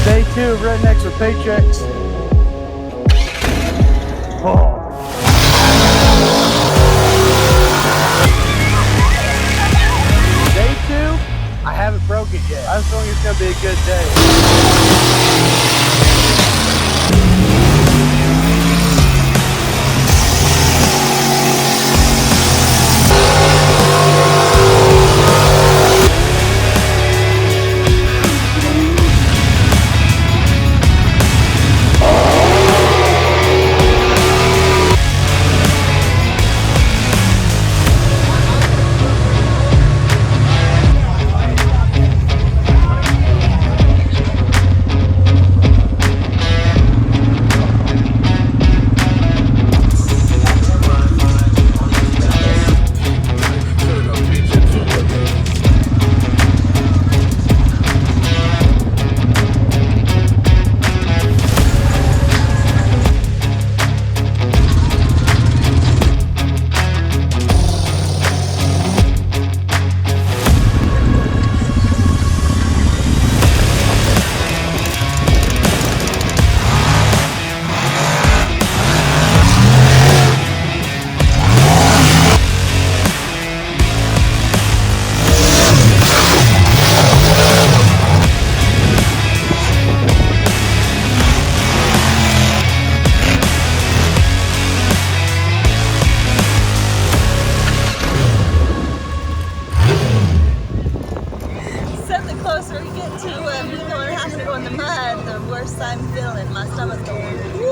Day 2 of Rednecks with Paychecks. Oh. Day 2, I haven't broke it yet. I just think it's gonna be a good day.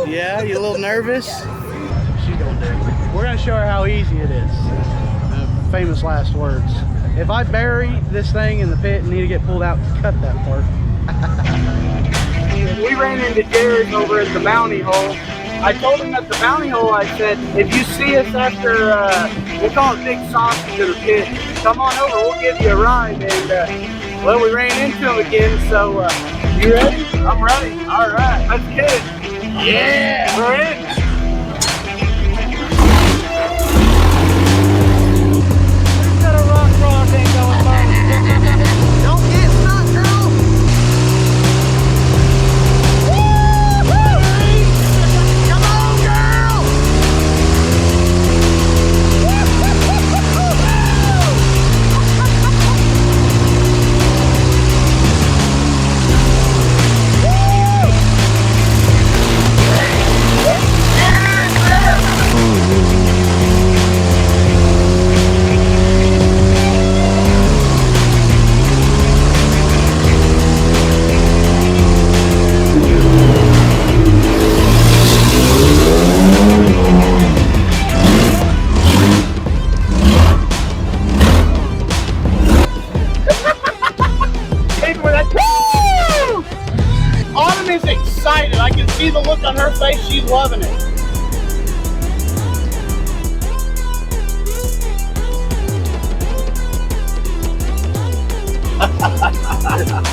Yeah, you a little nervous? Yeah. She's gonna do it. We're gonna show her how easy it is. Famous last words. If I bury this thing in the pit and need to get pulled out, cut that part. We ran into Jared over at the bounty hole. I told him at the bounty hole, I said, if you see us after, we'll call it Big Sausage to the pit, come on over, we'll give you a ride. And, well, we ran into him again, so, you ready? I'm ready. All right, let's get it. Yeah, we're in. We've got a rock crawl thing going on. Don't get stuck, girl. Woo-hoo! Come on, girl. Autumn is excited. I can see the look on her face. She's loving it.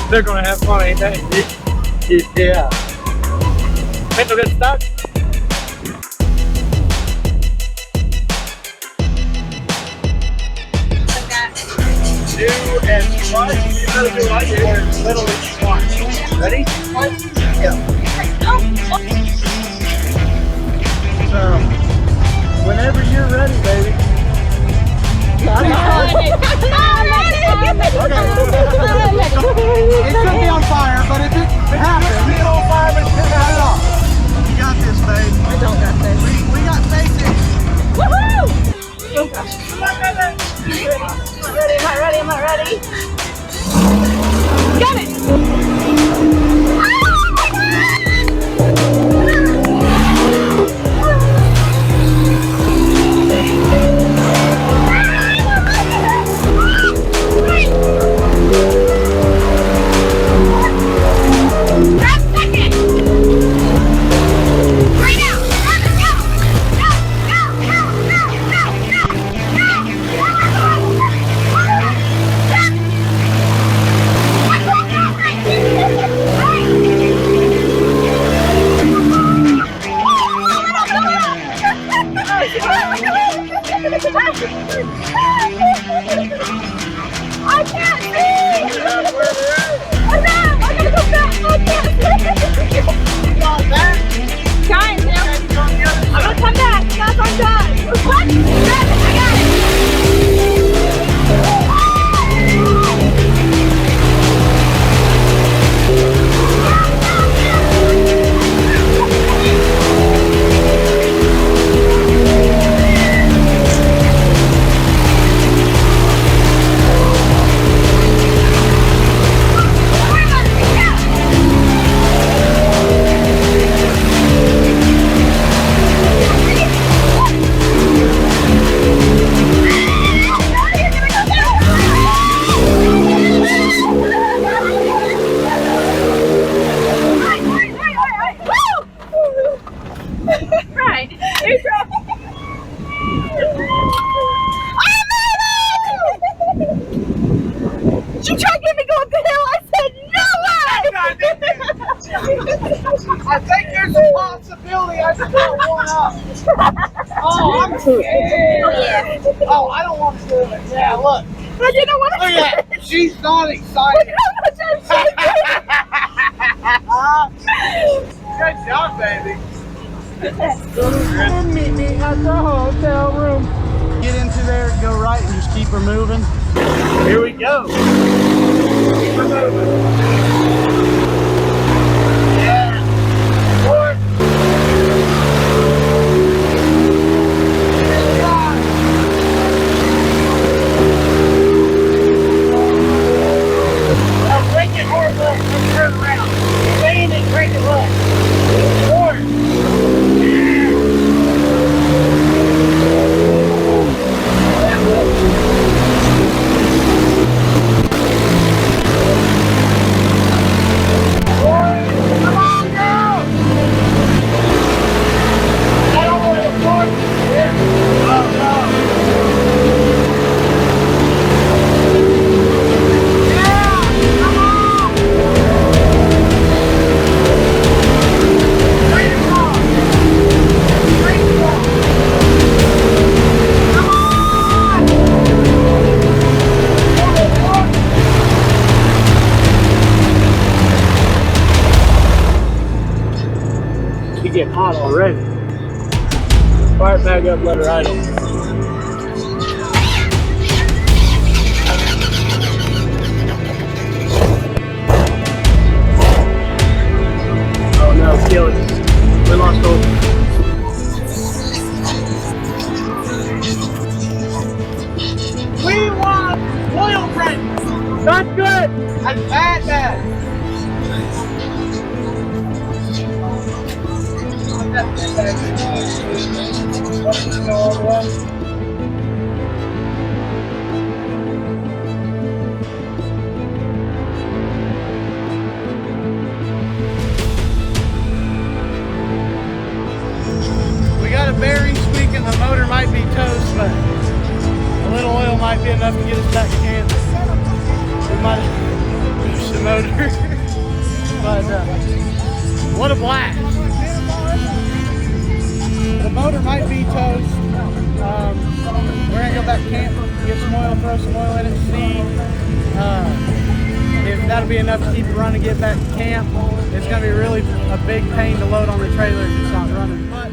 They're gonna have fun, ain't they? Yeah. Wait, they'll get stuck. Do and twice. You gotta do like it. Literally twice. Ready? Yeah. So, whenever you're ready, baby. I'm ready. It could be on fire, but if it happens, it could be on fire, but it's not at all. You got this, babe. I don't got this. We got basics. Woohoo! Oh gosh. Am I ready? Got it! I think there's a possibility I just got one up. Oh, I'm scared. Oh, yeah. Oh, I don't want to do it. Yeah, look. But you don't want to Look at that. She's not excited. Good job, baby. And meet me at the hotel room. Get into there, go right, and just keep her moving. Here we go. Keep her moving. Yeah. Forward. Good job. Now break it hard, look. Let's turn around. Stay in it, break it, look. Forward. She's getting hot already. Fire it back up, let her idle. Oh no, kill it. We lost hope. We want oil print. That's good. That's bad. We got a bearing squeaking, the motor might be toast, but a little oil might be enough to get us back to camp. We might have pushed the motor, but what a blast. The motor might be toast. We're gonna go back to camp, get some oil, throw some oil in it, see if that'll be enough to keep it running, get back to camp. It's gonna be really a big pain to load on the trailer if it's not running. But